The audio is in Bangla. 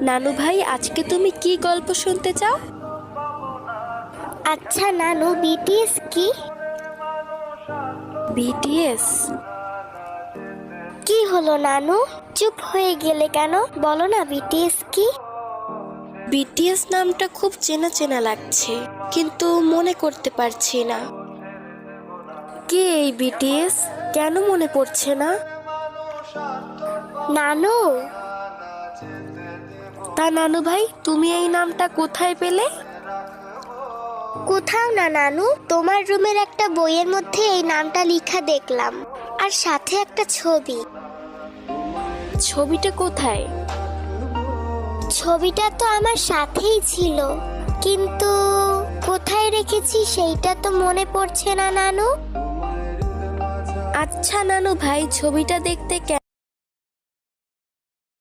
নানু ভাই, আজকে তুমি কি গল্প শুনতে চাও? আচ্ছা নানু, বিটিএস কি? বিটিএস? কি হলো নানু, চুপ হয়ে গেলে কেন? বলো না বিটিএস কি? বিটিএস নামটা খুব চেনা চেনা লাগছে, কিন্তু মনে করতে পারছি না। কে এই বিটিএস? কেন মনে পড়ছে না? নানু, তা নানু ভাই, তুমি এই নামটা কোথায় পেলে? কোথাও না নানু, তোমার রুমের একটা বইয়ের মধ্যে এই নামটা লেখা দেখলাম, আর সাথে একটা ছবি। ছবিটা কোথায়? ছবিটা তো আমার সাথেই ছিল, কিন্তু কোথায় রেখেছি সেইটা তো মনে পড়ছে না নানু। আচ্ছা নানু ভাই, ছবিটা দেখতে কেমন